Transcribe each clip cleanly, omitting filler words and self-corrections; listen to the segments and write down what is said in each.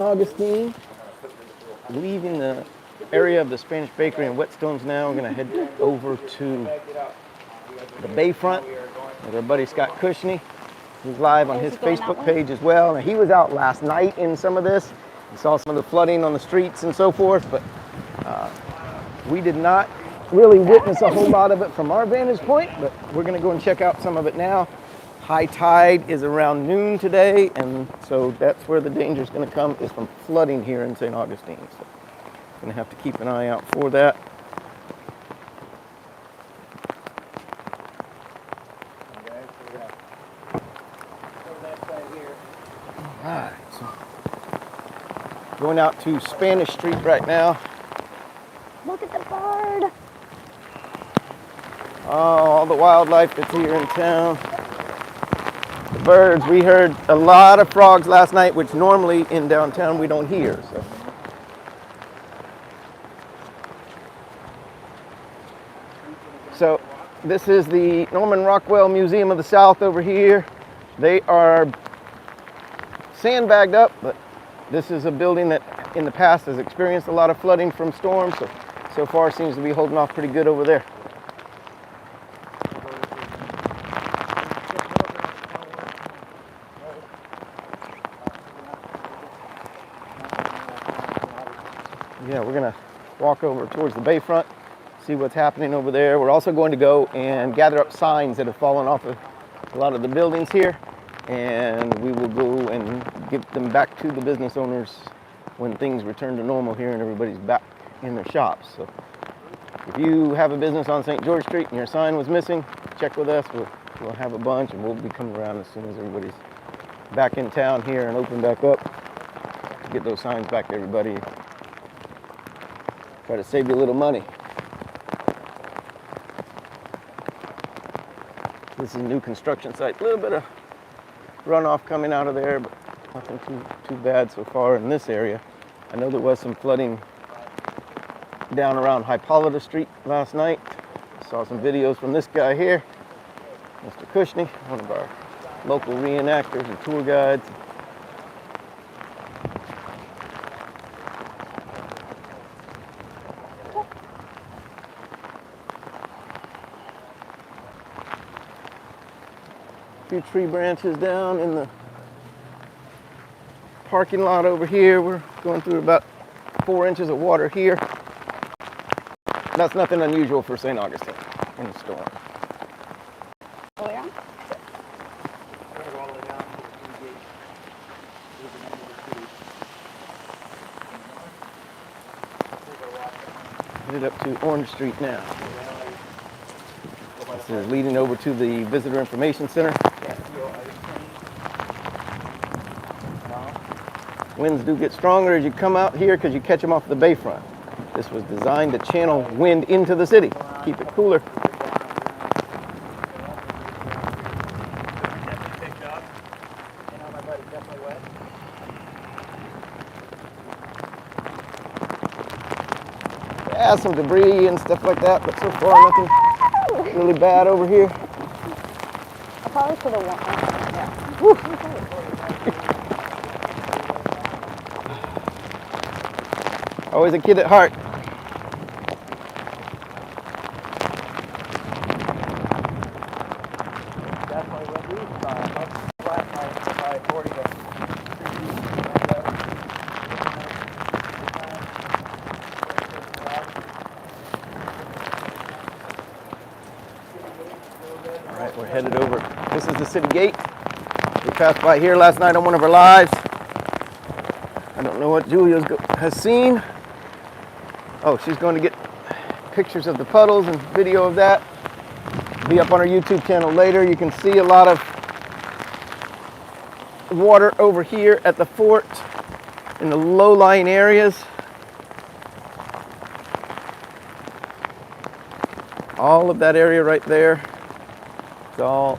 Augustine, leaving the area of the Spanish Bakery and Whetstones now. We're going to head over to the Bayfront with our buddy Scott Cushney. He's live on his Facebook page as well. And he was out last night in some of this. He saw some of the flooding on the streets and so forth, but we did not really witness a whole lot of it from our vantage point, but we're going to go and check out some of it now. High tide is around noon today, and so that's where the danger is going to come, is from flooding here in St. Augustine. So going to have to keep an eye out for that. All right, so going out to Spanish Street right now. Look at the bird. Oh, all the wildlife that's here in town. The birds, we heard a lot of frogs last night, which normally in downtown we don't hear. So this is the Norman Rockwell Museum of the South over here. They are sandbagged up, but this is a building that in the past has experienced a lot of flooding from storms, so far seems to be holding off pretty good over there. Yeah, we're gonna walk over towards the Bayfront, see what's happening over there. We're also going to go and gather up signs that have fallen off of a lot of the buildings here, and we will go and give them back to the business owners when things return to normal here and everybody's back in their shops. So if you have a business on St. George Street and your sign was missing, check with us. We'll have a bunch, and we'll be coming around as soon as everybody's back in town here and open back up to get those signs back to everybody. Try to save you a little money. This is a new construction site. A little bit of runoff coming out of there, but nothing too bad so far in this area. I know there was some flooding down around Hippolyta Street last night. I saw some videos from this guy here, Mr. Cushney, one of our local reenactors and tour guides. Few tree branches down in the parking lot over here. We're going through about 4 inches of water here. That's nothing unusual for St. Augustine in a storm. Oh yeah? Headed up to Orange Street now. This is leading over to the Visitor Information Center. Winds do get stronger as you come out here because you catch them off the bayfront. This was designed to channel wind into the city, keep it cooler. Yeah, some debris and stuff like that, but so far nothing really bad over here. I probably should have went. Always a kid at heart. All right, we're headed over. This is the city gate. We passed by here last night on one of our lives. I don't know what Julia has seen. Oh, she's going to get pictures of the puddles and video of that. Be up on our YouTube channel later. You can see a lot of water over here at the fort in the low-lying areas. All of that area right there, it's all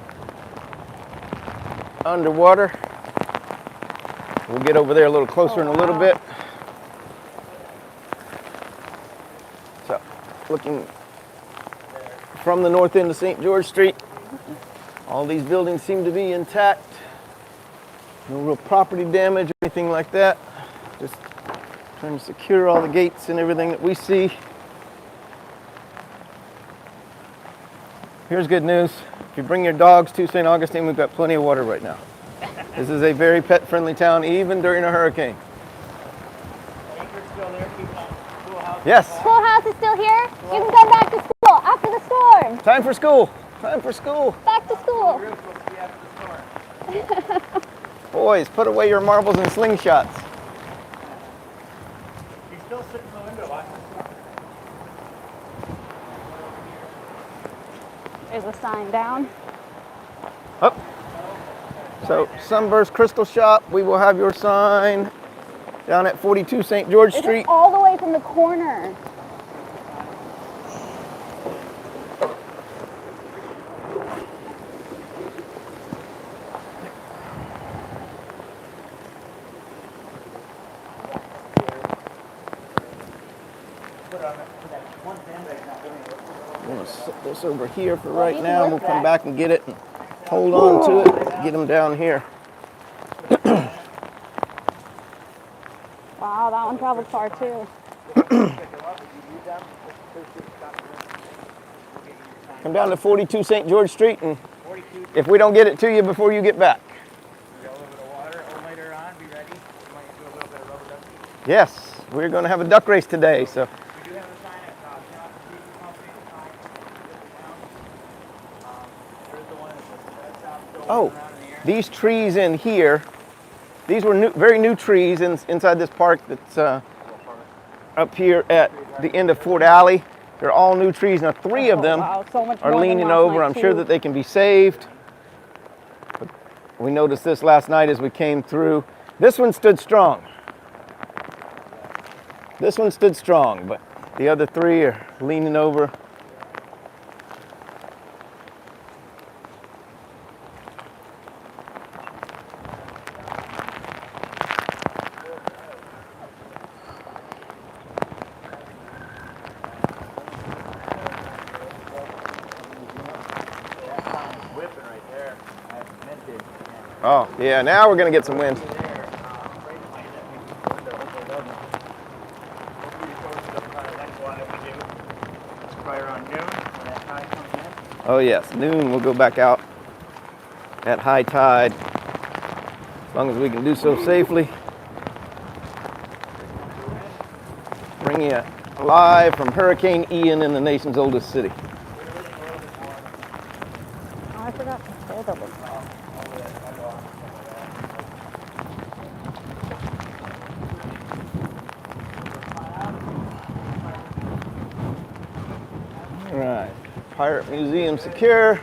underwater. We'll get over there a little closer in a little bit. So, looking from the north end of St. George Street, all these buildings seem to be intact. No real property damage or anything like that. Just trying to secure all the gates and everything that we see. Here's good news. If you bring your dogs to St. Augustine, we've got plenty of water right now. This is a very pet-friendly town, even during a hurricane. Yes. Schoolhouse is still here. You can come back to school after the storm. Time for school. Time for school. Back to school. Boys, put away your marbles and slingshots. He's still sitting in the window watching. There's a sign down. Up. So, Sunburst Crystal Shop, we will have your sign down at 42 St. George It's Street. all the way from the corner. I'm going to set this over here for right now. We'll come back and get it and hold on to it. Get them down here. Wow, that one traveled far too. Come down to 42 St. George Street, and if we don't get it to you before you get back. We got a little bit of water. Oh, later on, be ready. We might do a little bit of rubber ducky. Yes, we're going to have a duck race today. So, We do have a sign at Company sign. There's the one that says stop still oh, around in the air. these trees in here, these were very new trees inside this park that's up here at the end of Fort Alley. They're all new trees. Now, 3 of them Wow, so much are more than leaning last over. night, I'm sure too. that they can be saved. But we noticed this last night as we came through. This one stood strong. This one stood strong, but the other 3 are leaning over. Whipping right there. That's minted. Oh, yeah, now we're going to get some wind. Oh, yes, noon we'll go back out at high tide, as long as we can do so safely. Bring you live from Hurricane Ian in the nation's oldest city. Oh, I forgot to say the one. All right, Pirate Museum secure.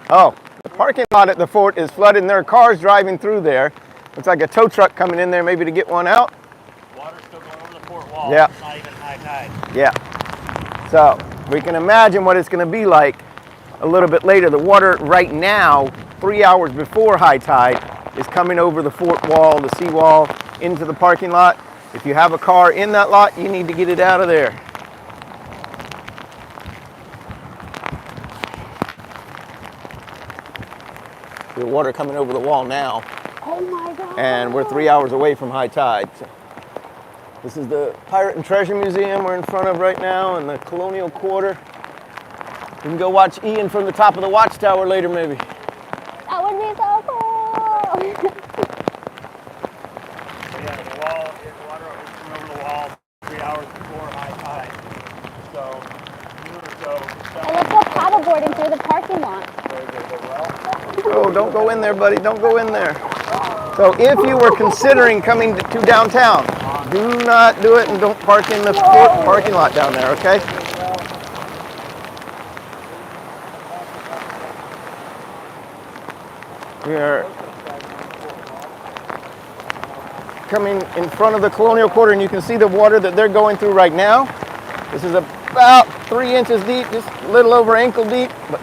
Oh, the parking lot at the fort is flooded and there are cars driving through there. Looks like a tow truck coming in there maybe to get one out. Water's still going over the fort wall. Yeah. It's not even high tide. Yeah. So we can imagine what it's going to be like a little bit later. The water right now, 3 hours before high tide, is coming over the fort wall, the seawall, into the parking lot. If you have a car in that lot, you need to get it out of there. The water coming over the wall now, Oh my God. and we're 3 hours away from high tide. So this is the Pirate and Treasure Museum we're in front of right now in the Colonial Quarter. You can go watch Ian from the top of the watchtower later maybe. That would be so cool. Yeah, the wall, the water was coming over the wall 3 hours before high tide. So, noon or so. And let's go paddleboarding through the parking lot. Oh, don't go in there, buddy. Don't go in there. So if you were considering coming to downtown, do not do it and don't park in the fort parking lot down there, okay? We are coming in front of the Colonial Quarter, and you can see the water that they're going through right now. This is about 3 inches deep, just a little over ankle deep. But,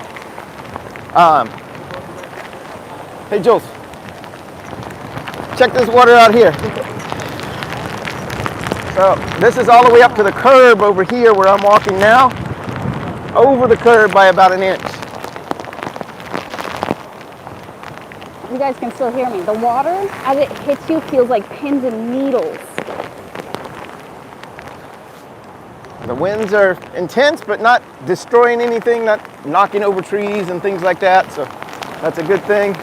hey, Jules, check this water out here. So this is all the way up to the curb over here where I'm walking now, over the curb by about an inch. you guys can still hear me. The water, as it hits you, feels like pins and needles. The winds are intense, but not destroying anything, not knocking over trees and things like that. So that's a good thing.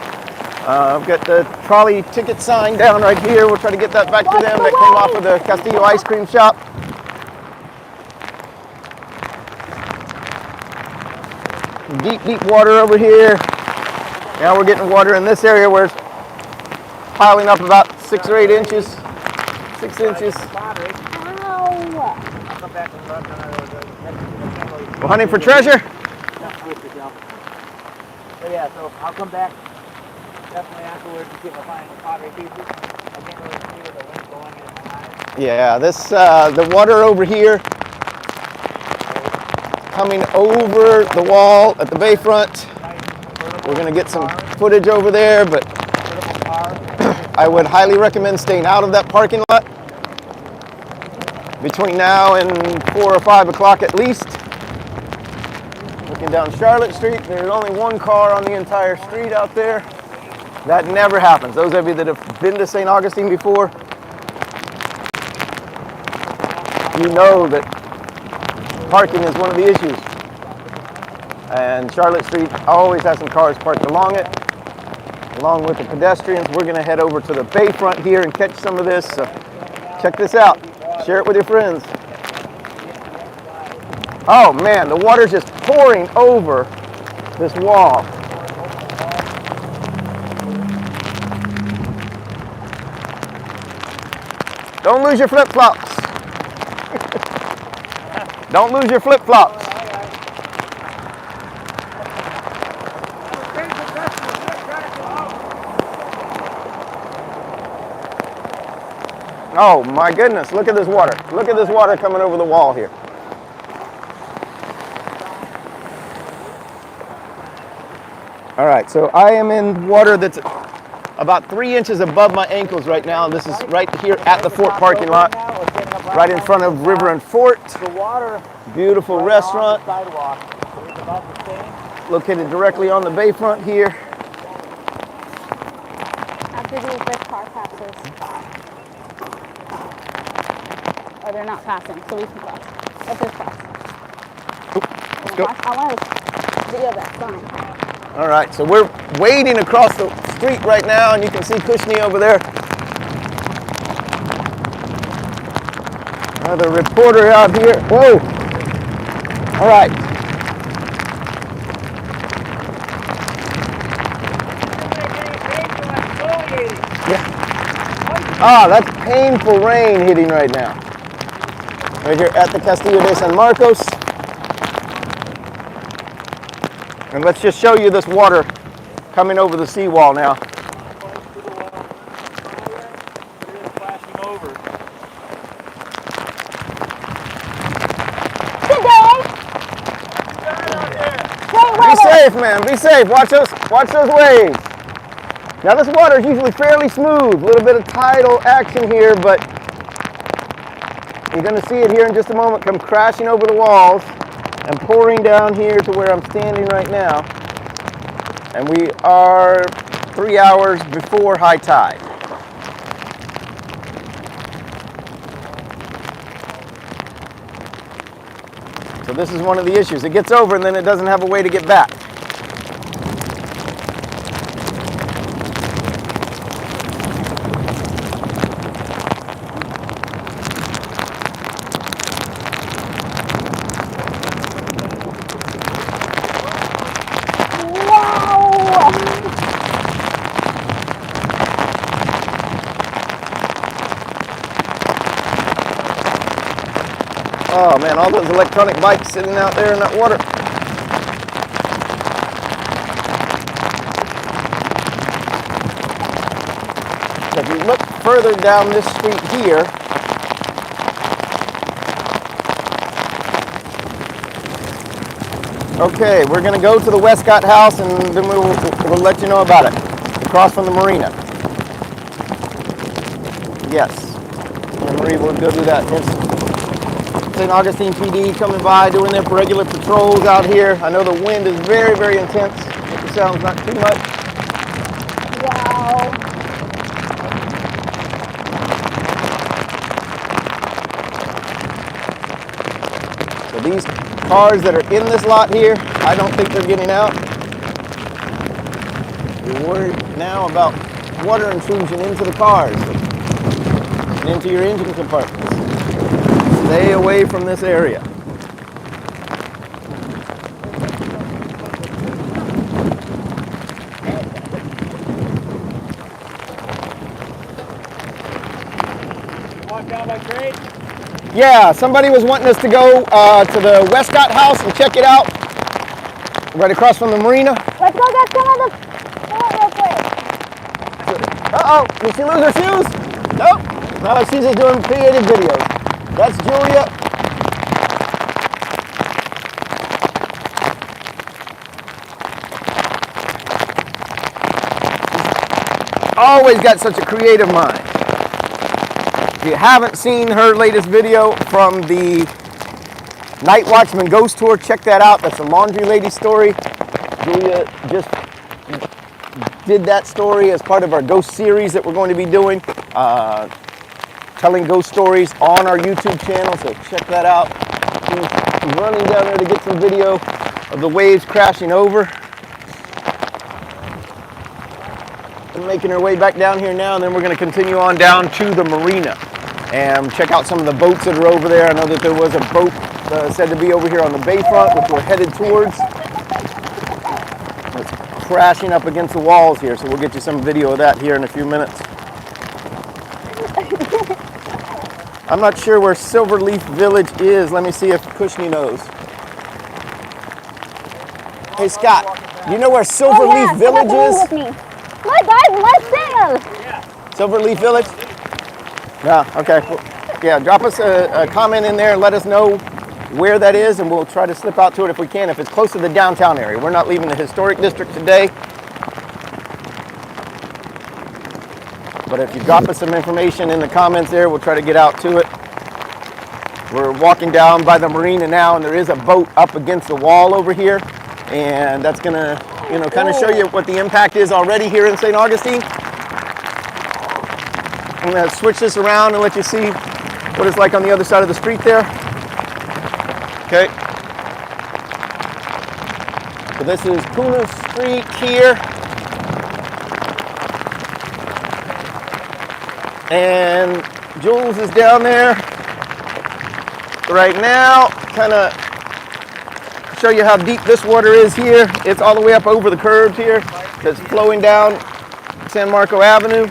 I've got the trolley ticket sign down right here. We'll try to get that back to them. That came off of the Castillo ice cream shop. Deep, deep water over here. Now we're getting water in this area where it's piling up about 6 or 8 inches. 6 inches. Ow! We're hunting for treasure. So yeah, so I'll come back definitely afterwards to see if I find the pottery pieces. I can't really see where the wind's going in my eyes. Yeah, this the water over here coming over the wall at the bayfront. We're gonna get some footage over there, but I would highly recommend staying out of that parking lot between now and 4 or 5 o'clock at least. Looking down Charlotte Street, there's only one car on the entire street out there. That never happens. Those of you that have been to St. Augustine before, you know that parking is one of the issues. And Charlotte Street always has some cars parked along it, along with the pedestrians. We're gonna head over to the bayfront here and catch some of this. So check this out. Share it with your friends. Oh man, the water's just pouring over this wall. Don't lose your flip-flops. Don't lose your flip-flops. Oh my goodness, look at this water. Look at this water coming over the wall here. All right, so I am in water that's about 3 inches above my ankles right now. This is right here at the Fort parking lot, right in front of River and Fort. The water Beautiful restaurant, sidewalk is about the same. located directly on the bayfront here. After these, this car passes. Oh, they're not passing, so we can cross. Let this cross. Let's go. I want to video that sign. All right, so we're wading across the street right now, and you can see Cushney over there. Another reporter out here. Whoa! All right. Yeah. Ah, that's painful rain hitting right now. Right here at the Castillo de San Marcos. And let's just show you this water coming over the seawall now. Good day. Be safe, man. Be safe. Watch those waves. Now this water is usually fairly smooth. A little bit of tidal action here, but you're going to see it here in just a moment come crashing over the walls and pouring down here to where I'm standing right now. And we are 3 hours before high tide. So this is one of the issues. It gets over and then it doesn't have a way to get back. Oh man, all those electronic bikes sitting out there in that water. So if you look further down this street here, okay, we're gonna go to the Westcott house and then we'll let you know about it. Across from the marina. Yes, Marie will go do that. Yes. St. Augustine PD coming by, doing their regular patrols out here. I know the wind is very, very intense. Hope it sounds not too much. Wow. Wow. So these cars that are in this lot here, I don't think they're getting out. You're worried now about water intrusion into the cars and into your engine compartments. Stay away from this area. Walk down by grade. Yeah, somebody was wanting us to go to the Westcott house and check it out. Right across from the marina. Let's go get some of the food real quick. Uh-oh, did she lose her shoes? Nope. No, she's just doing creative videos. That's Julia. Always got such a creative mind. If you haven't seen her latest video from the Night Watchman Ghost Tour, check that out. That's a laundry lady story. Julia just did that story as part of our ghost series that we're going to be doing, telling ghost stories on our YouTube channel, so check that out. She's running down there to get some video of the waves crashing over. And making her way back down here now, and then we're going to continue on down to the marina and check out some of the boats that are over there. I know that there was a boat said to be over here on the bayfront, which we're headed towards. It's crashing up against the walls here, so we'll get you some video of that here in a few minutes. I'm not sure where Silverleaf Village is. Let me see if Cushney knows. Hey Scott, you know where Silverleaf Village is? With me. My guys, let's sail. Silverleaf Village? Yeah, okay. Well, yeah, drop us a comment in there and let us know where that is, and we'll try to slip out to it if we can, if it's close to the downtown area. We're not leaving the historic district today. But if you drop us some information in the comments there, we'll try to get out to it. We're walking down by the marina now, and there is a boat up against the wall over here, and that's gonna, you know, kind of show you what the impact is already here in St. Augustine. I'm gonna switch this around and let you see what it's like on the other side of the street there. Okay. So this is Kuna Street here. And Jules is down there right now, kind of show you how deep this water is here. It's all the way up over the curbs here. It's flowing down San Marco Avenue.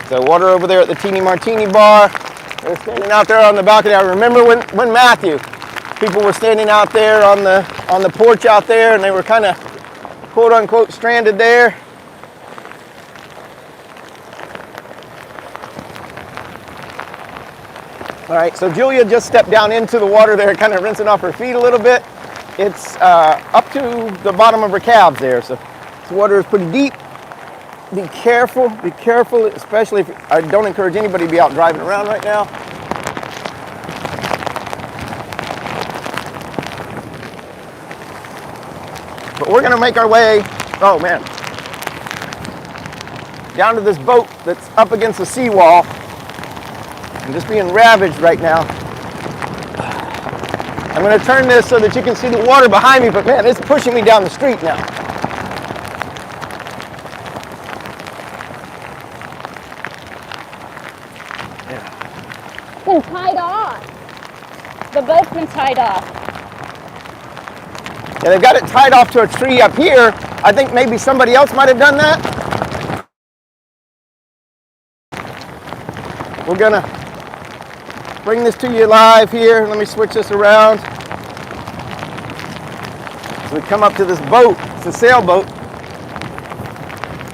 The water over there at the Teeny Martini Bar. They're standing out there on the balcony. I remember when Matthew, people were standing out there on the porch out there, and they were kind of quote unquote stranded there. All right, so Julia just stepped down into the water there, kind of rinsing off her feet a little bit. It's up to the bottom of her calves there, so the water is pretty deep. Be careful, especially if, I don't encourage anybody to be out driving around right now. But we're gonna make our way, oh man, down to this boat that's up against the seawall and just being ravaged right now. I'm gonna turn this so that you can see the water behind me, but man, it's pushing me down the street now. Been tied off. The boat's been tied off. Yeah, they've got it tied off to a tree up here. I think maybe somebody else might have done that. We're gonna bring this to you live here. Let me switch this around. So we come up to this boat. It's a sailboat.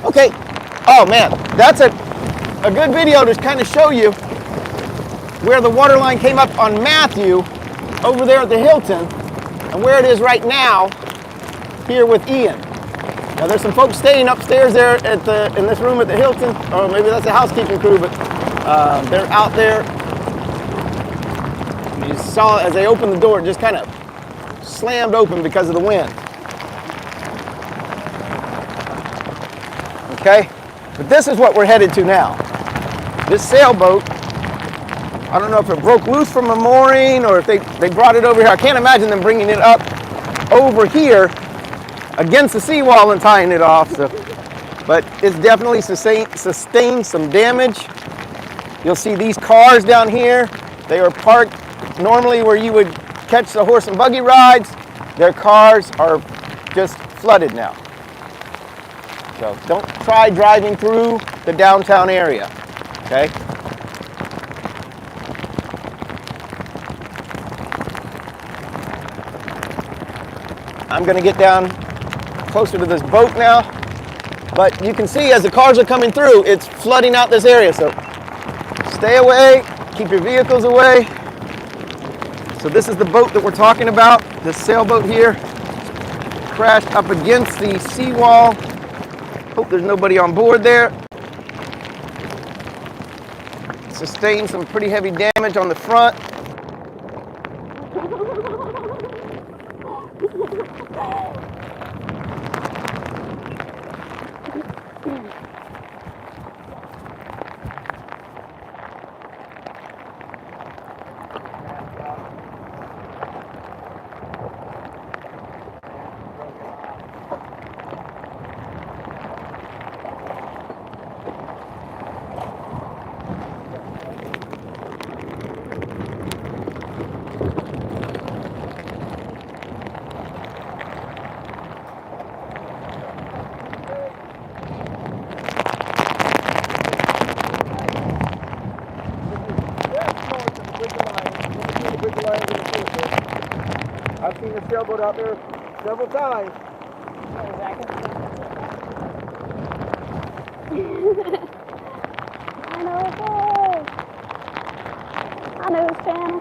Okay. Oh man, that's a good video to kind of show you where the water line came up on Matthew over there at the Hilton, and where it is right now here with Ian. Now there's some folks staying upstairs there in this room at the Hilton, or maybe that's a housekeeping crew, but they're out there. You saw as they opened the door, it just kind of slammed open because of the wind. Okay, but this is what we're headed to now. This sailboat, I don't know if it broke loose from a mooring or if they brought it over here. I can't imagine them bringing it up over here against the seawall and tying it off. So, but it's definitely sustained some damage. You'll see these cars down here. They are parked normally where you would catch the horse and buggy rides. Their cars are just flooded now. So don't try driving through the downtown area, okay? I'm gonna get down closer to this boat now, but you can see as the cars are coming through, it's flooding out this area, so stay away, keep your vehicles away. So this is the boat that we're talking about, this sailboat here, crashed up against the seawall. Hope there's nobody on board there. Sustained some pretty heavy damage on the front. I've seen the sailboat out there several times. I know it's all. I know this channel.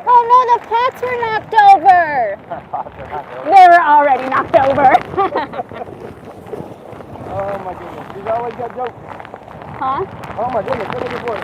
Oh no, the pots were knocked over. They were already knocked over. Oh my goodness, he's always got jokes. Huh? Oh my goodness, look at this boy.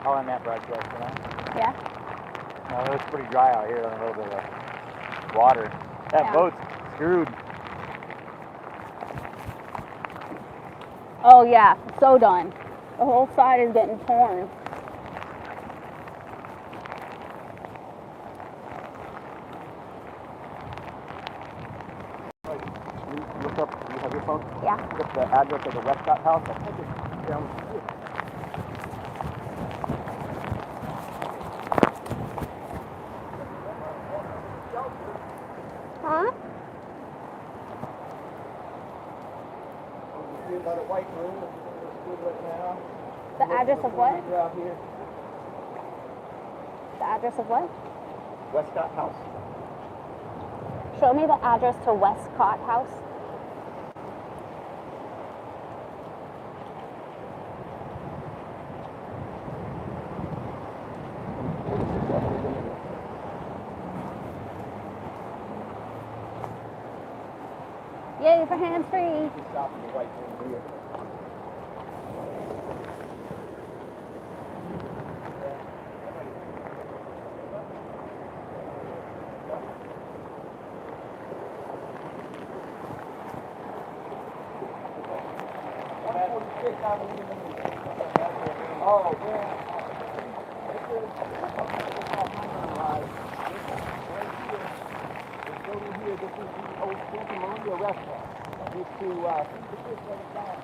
How on that broadcast, you know? Yeah. No, it's pretty dry out here on a little bit of water. That Yeah. boat's screwed. Oh yeah, so done. The whole side is getting torn. Look up, do you have your phone? Yeah. Look up the address of the Westcott house. I think it's down here. Huh? You see about a white room right now. The address of what? Out here. The address of what? Westcott House. Show me the address to Westcott House. Yay for hands-free. Just stop in the white room here. Oh, yeah. This is the old Santa Maria restaurant. Used to feed the fish right down.